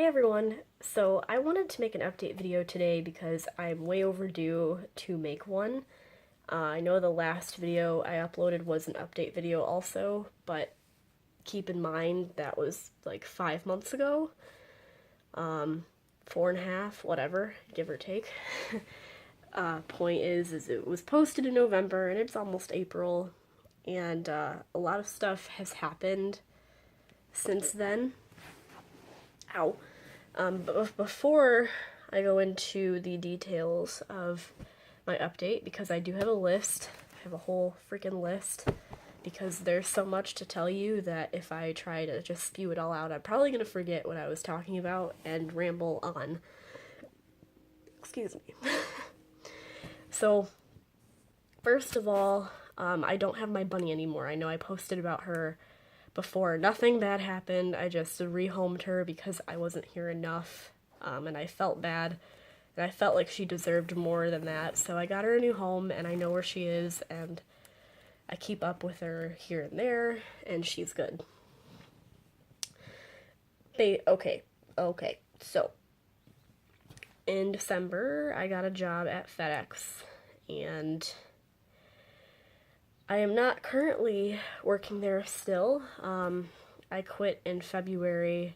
Hey everyone, so I wanted to make an update video today because I'm way overdue to make one. I know the last video I uploaded was an update video also, but keep in mind that was like 5 months ago. 4.5, whatever, give or take. Point is it was posted in November and it's almost April, and a lot of stuff has happened since then. Ow. But before I go into the details of my update, because I do have a list, I have a whole freaking list, because there's so much to tell you that if I try to just spew it all out, I'm probably going to forget what I was talking about and ramble on. Excuse me. So, first of all, I don't have my bunny anymore. I know I posted about her before. Nothing bad happened. I just rehomed her because I wasn't here enough, and I felt bad, and I felt like she deserved more than that. So I got her a new home, and I know where she is, and I keep up with her here and there, and she's good. Okay. So in December, I got a job at FedEx, and I am not currently working there still. I quit in February,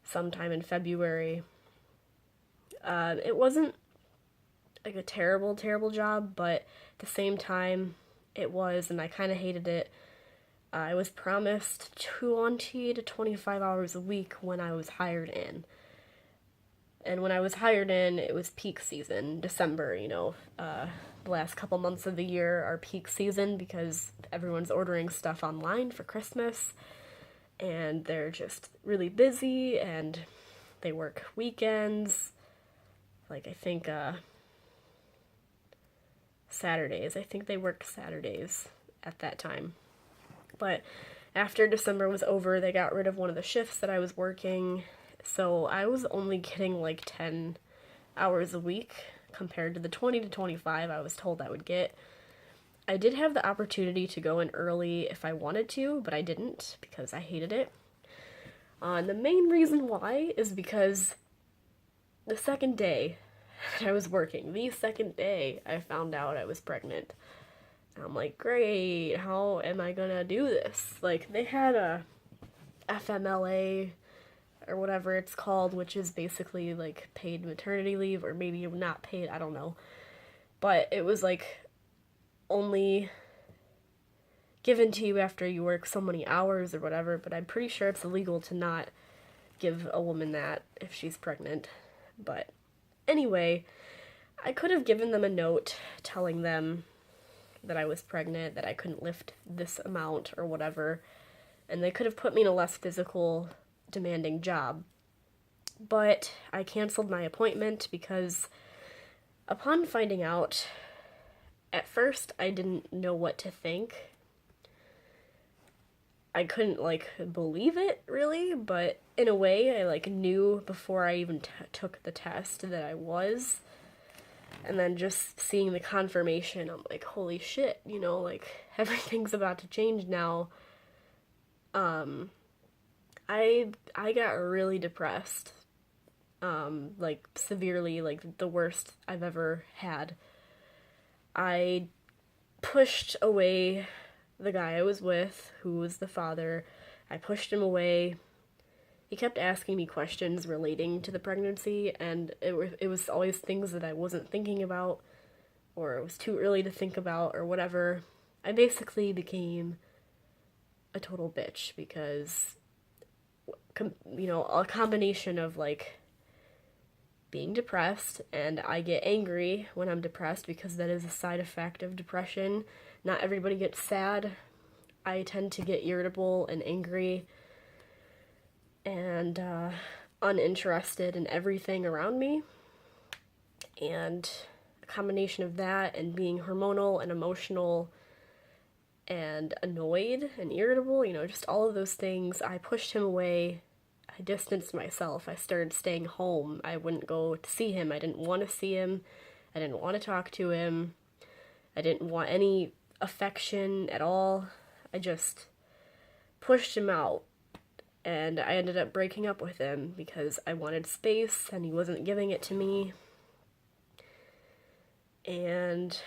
sometime in February. It wasn't like a terrible job, but at the same time, it was, and I kind of hated it. I was promised 20 to 25 hours a week when I was hired in. And when I was hired in, it was peak season, December, the last couple months of the year are peak season because everyone's ordering stuff online for Christmas, and they're just really busy, and they work weekends, like I think Saturdays. I think they worked Saturdays at that time. But after December was over, they got rid of one of the shifts that I was working, so I was only getting like 10 hours a week compared to the 20 to 25 I was told I would get. I did have the opportunity to go in early if I wanted to, but I didn't because I hated it. And the main reason why is because the second day that I was working, the second day, I found out I was pregnant. And I'm like, great, how am I gonna do this? Like, they had a FMLA or whatever it's called, which is basically like paid maternity leave, or maybe not paid, I don't know. But it was like only given to you after you work so many hours or whatever, but I'm pretty sure it's illegal to not give a woman that if she's pregnant. But anyway, I could have given them a note telling them that I was pregnant, that I couldn't lift this amount or whatever, and they could have put me in a less physical, demanding job. But I canceled my appointment because upon finding out, at first I didn't know what to think. I couldn't believe it really, but in a way I knew before I even took the test that I was. And then just seeing the confirmation, I'm like, holy shit, everything's about to change now. I got really depressed. Severely, the worst I've ever had. I pushed away the guy I was with, who was the father. I pushed him away. He kept asking me questions relating to the pregnancy, and it was always things that I wasn't thinking about, or it was too early to think about, or whatever. I basically became a total bitch because, a combination of being depressed, and I get angry when I'm depressed because that is a side effect of depression. Not everybody gets sad. I tend to get irritable and angry and uninterested in everything around me. And a combination of that and being hormonal and emotional and annoyed and irritable, just all of those things, I pushed him away. I distanced myself. I started staying home. I wouldn't go to see him. I didn't want to see him. I didn't want to talk to him. I didn't want any affection at all. I just pushed him out. and I ended up breaking up with him because I wanted space and he wasn't giving it to me. And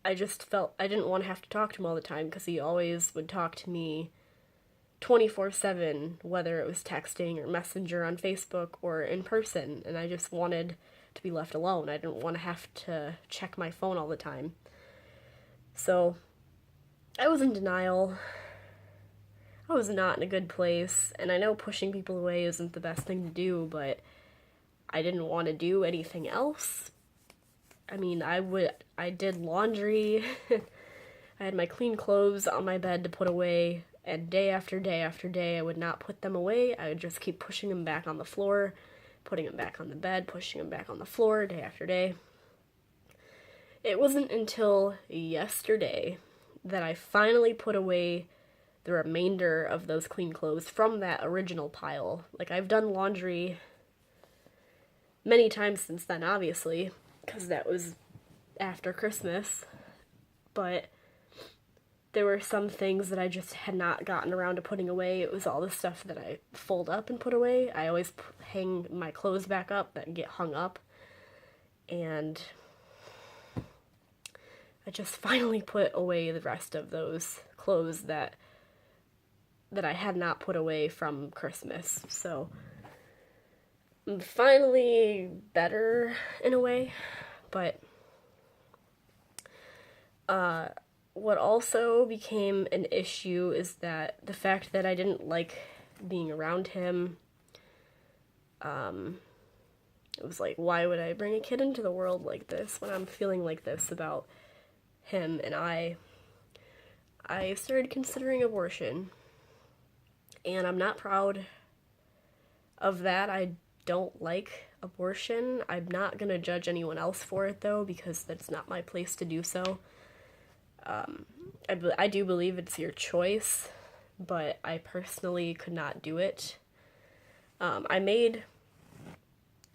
I just felt I didn't want to have to talk to him all the time because he always would talk to me 24/7, whether it was texting or messenger on Facebook or in person, and I just wanted to be left alone. I didn't want to have to check my phone all the time. So I was in denial. I was not in a good place, and I know pushing people away isn't the best thing to do, but I didn't want to do anything else. I mean, I did laundry. I had my clean clothes on my bed to put away, and day after day after day, I would not put them away. I would just keep pushing them back on the floor, putting them back on the bed, pushing them back on the floor, day after day. It wasn't until yesterday that I finally put away the remainder of those clean clothes from that original pile. Like, I've done laundry many times since then, obviously, because that was after Christmas, but there were some things that I just had not gotten around to putting away. It was all the stuff that I fold up and put away. I always hang my clothes back up that get hung up, and I just finally put away the rest of those clothes that I had not put away from Christmas. So I'm finally better in a way, but what also became an issue is that the fact that I didn't like being around him. It was like, why would I bring a kid into the world like this when I'm feeling like this about him? And I started considering abortion, and I'm not proud of that. I don't like abortion. I'm not gonna judge anyone else for it, though, because that's not my place to do so. I do believe it's your choice, but I personally could not do it. I made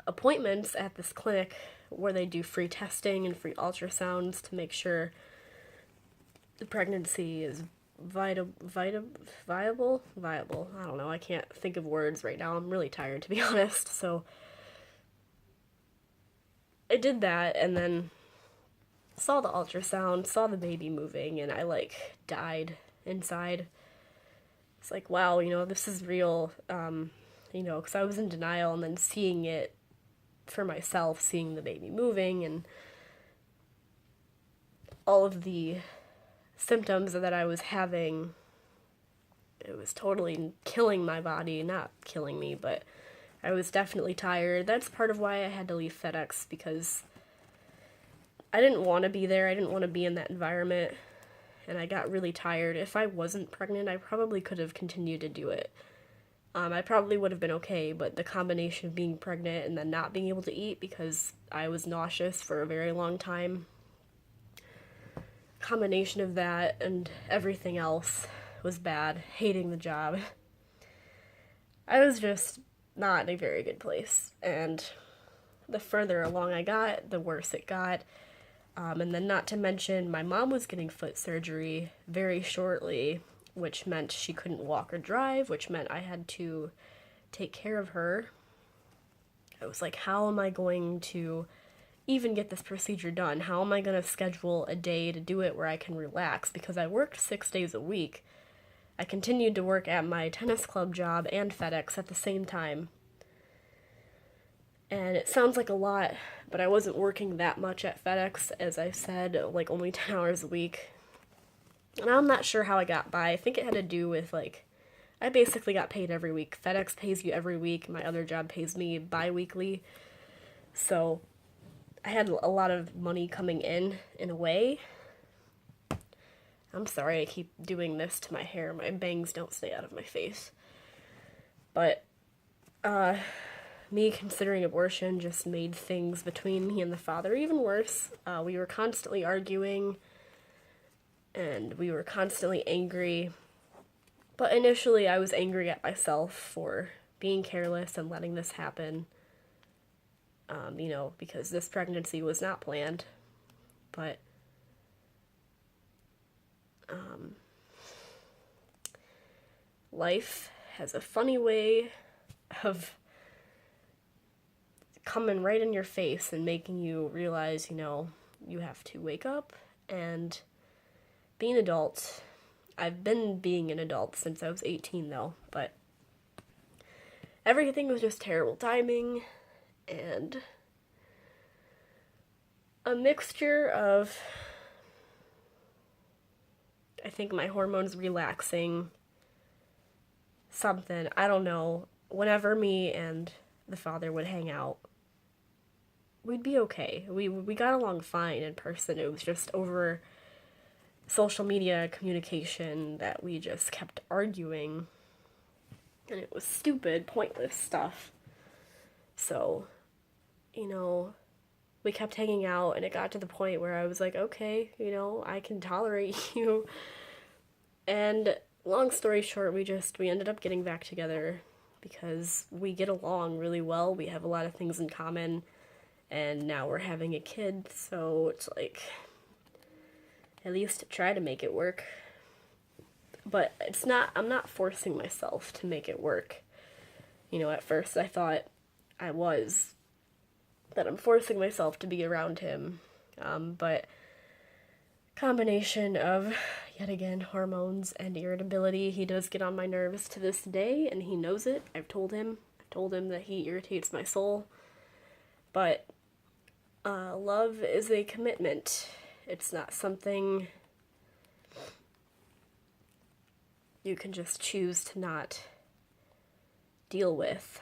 appointments at this clinic where they do free testing and free ultrasounds to make sure the pregnancy is viable. I don't know. I can't think of words right now. I'm really tired, to be honest. So I did that, and then saw the ultrasound, saw the baby moving, and I, like, died inside. It's like, wow, this is real, because I was in denial, and then seeing it for myself, seeing the baby moving, and all of the symptoms that I was having, it was totally killing my body. Not killing me, but I was definitely tired. That's part of why I had to leave FedEx, because I didn't want to be there. I didn't want to be in that environment, and I got really tired. If I wasn't pregnant, I probably could have continued to do it. I probably would have been okay, but the combination of being pregnant and then not being able to eat because I was nauseous for a very long time, combination of that and everything else was bad. Hating the job. I was just not in a very good place, and the further along I got, the worse it got. And then not to mention, my mom was getting foot surgery very shortly, which meant she couldn't walk or drive, which meant I had to take care of her. I was like, how am I going to even get this procedure done? How am I going to schedule a day to do it where I can relax? Because I worked 6 days a week. I continued to work at my tennis club job and FedEx at the same time. And it sounds like a lot, but I wasn't working that much at FedEx, as I said, like only 10 hours a week. And I'm not sure how I got by. I think it had to do with, I basically got paid every week. FedEx pays you every week. My other job pays me bi-weekly. So I had a lot of money coming in a way. I'm sorry I keep doing this to my hair. My bangs don't stay out of my face. But, me considering abortion just made things between me and the father even worse. We were constantly arguing, and we were constantly angry. But initially I was angry at myself for being careless and letting this happen. Because this pregnancy was not planned. But, life has a funny way of coming right in your face and making you realize, you know, you have to wake up and be an adult. I've been being an adult since I was 18 though, but everything was just terrible timing and a mixture of, I think, my hormones relaxing, something, I don't know. Whenever me and the father would hang out, we'd be okay. We got along fine in person. It was just over social media communication that we just kept arguing, and it was stupid, pointless stuff. So, you know, we kept hanging out, and it got to the point where I was like, okay, you know, I can tolerate you. And long story short, we ended up getting back together because we get along really well. We have a lot of things in common, and now we're having a kid, so it's like, at least try to make it work. But I'm not forcing myself to make it work. You know, at first I thought I was, that I'm forcing myself to be around him. But combination of, yet again, hormones and irritability, he does get on my nerves to this day, and he knows it. I've told him that he irritates my soul. But love is a commitment. It's not something you can just choose to not deal with.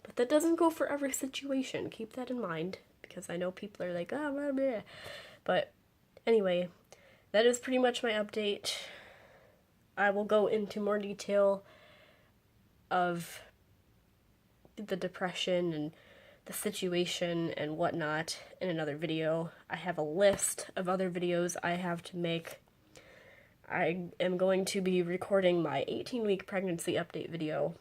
But that doesn't go for every situation. Keep that in mind, because I know people are like, oh, blah, blah. But anyway, that is pretty much my update. I will go into more detail of the depression and the situation and whatnot in another video. I have a list of other videos I have to make. I am going to be recording my 18-week pregnancy update video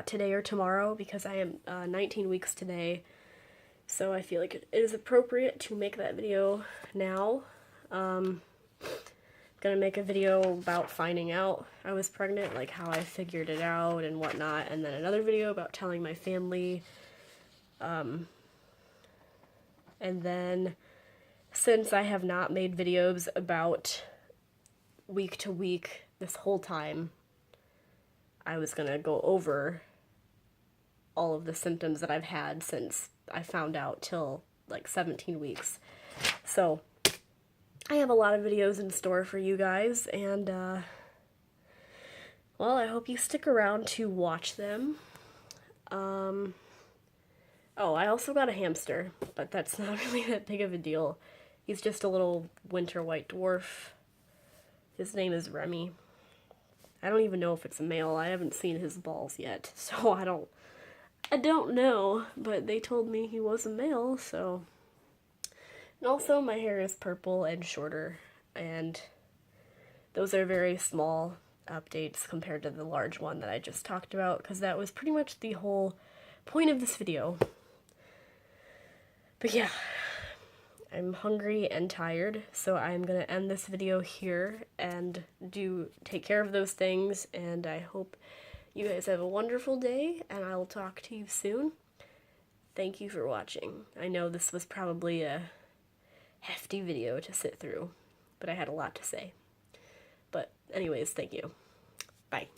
today or tomorrow, because I am 19 weeks today, so I feel like it is appropriate to make that video now. I'm gonna make a video about finding out I was pregnant, like how I figured it out and whatnot, and then another video about telling my family. And then, since I have not made videos about week to week this whole time, I was gonna go over all of the symptoms that I've had since I found out till like 17 weeks. So, I have a lot of videos in store for you guys, and well, I hope you stick around to watch them. Oh, I also got a hamster, but that's not really that big of a deal. He's just a little winter white dwarf. His name is Remy. I don't even know if it's a male. I haven't seen his balls yet, so I don't know, but they told me he was a male, so. And also, my hair is purple and shorter, and those are very small updates compared to the large one that I just talked about, because that was pretty much the whole point of this video. But yeah, I'm hungry and tired, so I'm gonna end this video here and take care of those things, and I hope you guys have a wonderful day, and I will talk to you soon. Thank you for watching. I know this was probably a hefty video to sit through, but I had a lot to say. But anyways, thank you. Bye.